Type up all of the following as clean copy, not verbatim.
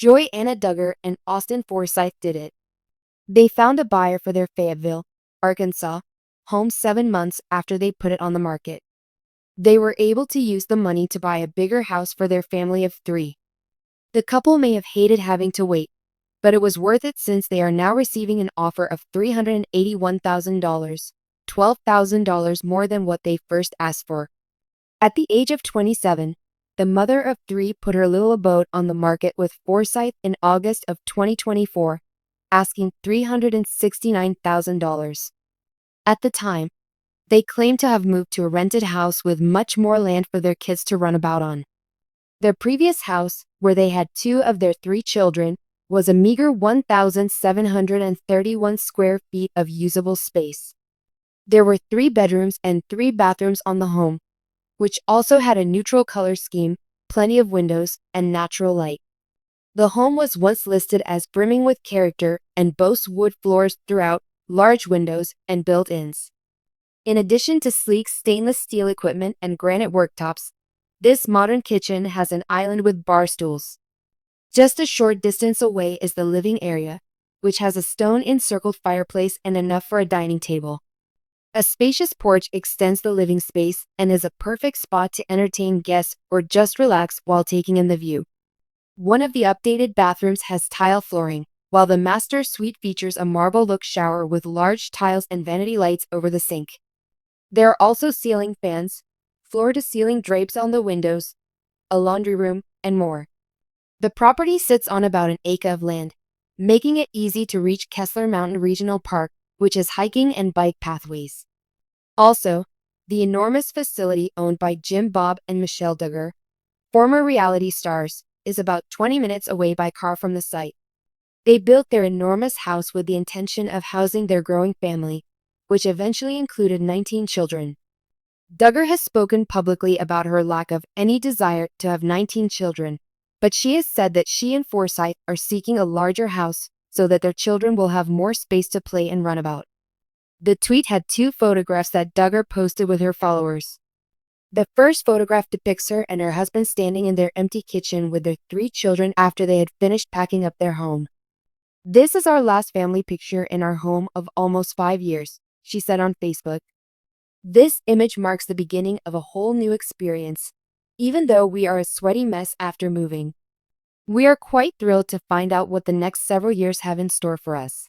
Johanna Duggar and Austin Forsyth did it. They found a buyer for their Fayetteville, Arkansas, home 7 months after they put it on the market. They were able to use the money to buy a bigger house for their family of 3. The couple may have hated having to wait, but it was worth it since they are now receiving an offer of $381,000, $12,000 more than what they first asked for. At the age of 27, the mother of 3 put her little abode on the market with Forsyth in August of 2024, asking $369,000. At the time, they claimed to have moved to a rented house with much more land for their kids to run about on. Their previous house, where they had 2 of their 3 children, was a meager 1,731 square feet of usable space. There were 3 bedrooms and 3 bathrooms on the home, which also had a neutral color scheme, plenty of windows, and natural light. The home was once listed as brimming with character and boasts wood floors throughout, large windows, and built-ins. In addition to sleek stainless steel equipment and granite worktops, this modern kitchen has an island with bar stools. Just a short distance away is the living area, which has a stone-encircled fireplace and enough for a dining table. A spacious porch extends the living space and is a perfect spot to entertain guests or just relax while taking in the view. One of the updated bathrooms has tile flooring, while the master suite features a marble-look shower with large tiles and vanity lights over the sink. There are also ceiling fans, floor-to-ceiling drapes on the windows, a laundry room, and more. The property sits on about an acre of land, making it easy to reach Kessler Mountain Regional Park, which has hiking and bike pathways. Also, the enormous facility owned by Jim Bob and Michelle Duggar, former reality stars, is about 20 minutes away by car from the site. They built their enormous house with the intention of housing their growing family, which eventually included 19 children. Duggar has spoken publicly about her lack of any desire to have 19 children, but she has said that she and Forsyth are seeking a larger house so that their children will have more space to play and run about. The tweet had 2 photographs that Duggar posted with her followers. The first photograph depicts her and her husband standing in their empty kitchen with their 3 children after they had finished packing up their home. "This is our last family picture in our home of almost 5 years," she said on Facebook. "This image marks the beginning of a whole new experience, even though we are a sweaty mess after moving. We are quite thrilled to find out what the next several years have in store for us."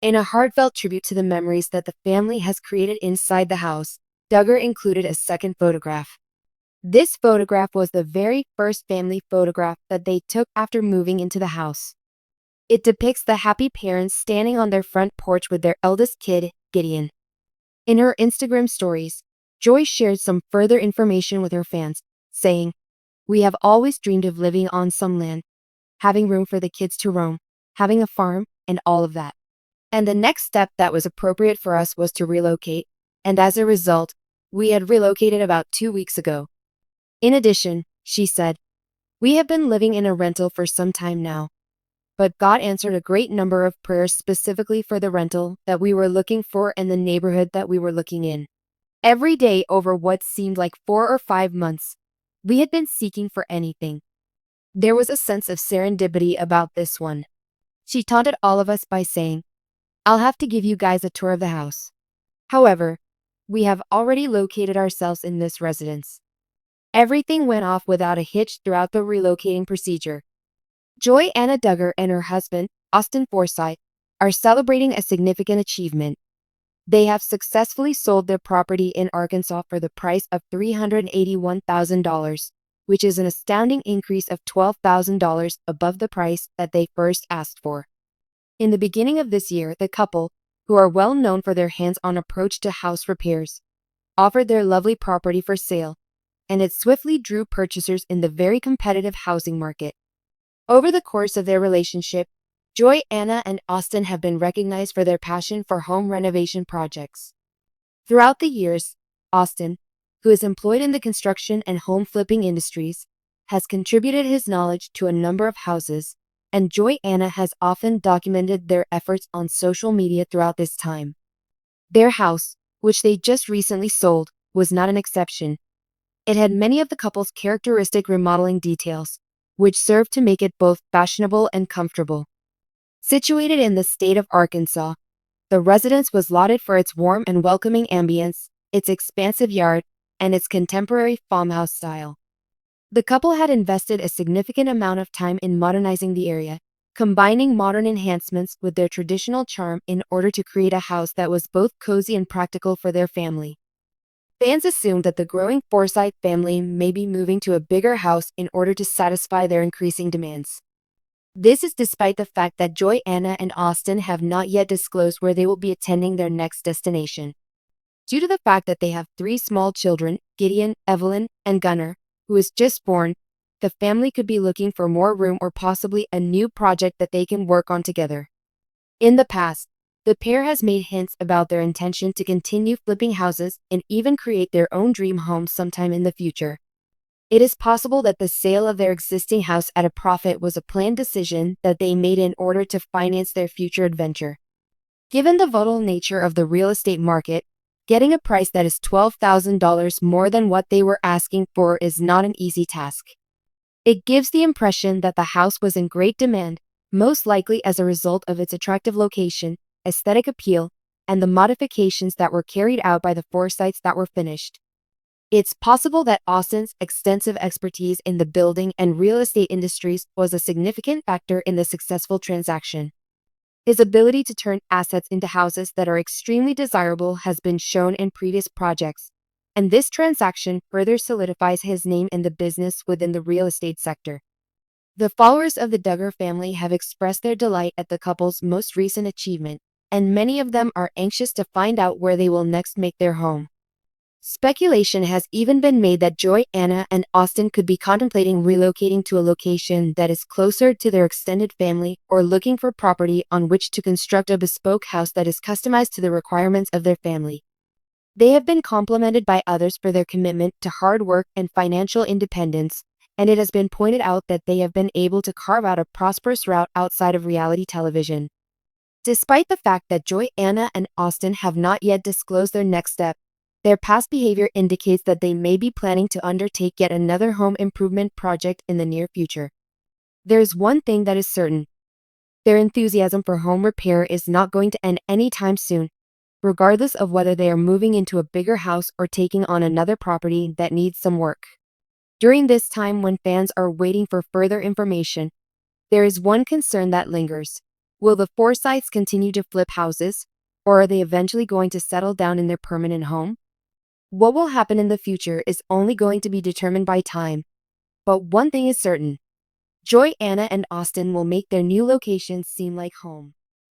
In a heartfelt tribute to the memories that the family has created inside the house, Duggar included a second photograph. This photograph was the very first family photograph that they took after moving into the house. It depicts the happy parents standing on their front porch with their eldest kid, Gideon. In her Instagram stories, Joy shared some further information with her fans, saying, "We have always dreamed of living on some land, having room for the kids to roam, having a farm, and all of that. And the next step that was appropriate for us was to relocate, and as a result, we had relocated about 2 weeks ago." In addition, she said, "We have been living in a rental for some time now, but God answered a great number of prayers specifically for the rental that we were looking for and the neighborhood that we were looking in. Every day over what seemed like 4 or 5 months, we had been seeking for anything. There was a sense of serendipity about this one." She taunted all of us by saying, "I'll have to give you guys a tour of the house. However, we have already located ourselves in this residence." Everything went off without a hitch throughout the relocating procedure. Johanna Duggar and her husband, Austin Forsyth, are celebrating a significant achievement. They have successfully sold their property in Arkansas for the price of $381,000, which is an astounding increase of $12,000 above the price that they first asked for. In the beginning of this year, the couple, who are well known for their hands-on approach to house repairs, offered their lovely property for sale, and it swiftly drew purchasers in the very competitive housing market. Over the course of their relationship, Johanna and Austin have been recognized for their passion for home renovation projects. Throughout the years, Austin, who is employed in the construction and home flipping industries, has contributed his knowledge to a number of houses, and Johanna has often documented their efforts on social media throughout this time. Their house, which they just recently sold, was not an exception. It had many of the couple's characteristic remodeling details, which served to make it both fashionable and comfortable. Situated in the state of Arkansas, the residence was lauded for its warm and welcoming ambience, its expansive yard, and its contemporary farmhouse style. The couple had invested a significant amount of time in modernizing the area, combining modern enhancements with their traditional charm in order to create a house that was both cozy and practical for their family. Fans assumed that the growing Forsyth family may be moving to a bigger house in order to satisfy their increasing demands. This is despite the fact that Johannah and Austin have not yet disclosed where they will be attending their next destination. Due to the fact that they have 3 small children, Gideon, Evelyn, and Gunnar, who is just born, the family could be looking for more room or possibly a new project that they can work on together. In the past, the pair has made hints about their intention to continue flipping houses and even create their own dream home sometime in the future. It is possible that the sale of their existing house at a profit was a planned decision that they made in order to finance their future adventure. Given the volatile nature of the real estate market, getting a price that is $12,000 more than what they were asking for is not an easy task. It gives the impression that the house was in great demand, most likely as a result of its attractive location, aesthetic appeal, and the modifications that were carried out by the Forsyths that were finished. It's possible that Austin's extensive expertise in the building and real estate industries was a significant factor in the successful transaction. His ability to turn assets into houses that are extremely desirable has been shown in previous projects, and this transaction further solidifies his name in the business within the real estate sector. The followers of the Duggar family have expressed their delight at the couple's most recent achievement, and many of them are anxious to find out where they will next make their home. Speculation has even been made that Johannah and Austin could be contemplating relocating to a location that is closer to their extended family or looking for property on which to construct a bespoke house that is customized to the requirements of their family. They have been complimented by others for their commitment to hard work and financial independence, and it has been pointed out that they have been able to carve out a prosperous route outside of reality television. Despite the fact that Johannah and Austin have not yet disclosed their next step, their past behavior indicates that they may be planning to undertake yet another home improvement project in the near future. There's one thing that is certain. Their enthusiasm for home repair is not going to end anytime soon, regardless of whether they are moving into a bigger house or taking on another property that needs some work. During this time when fans are waiting for further information, there is one concern that lingers. Will the Forsyths continue to flip houses, or are they eventually going to settle down in their permanent home? What will happen in the future is only going to be determined by time. But one thing is certain. Johannah and Austin will make their new location seem like home.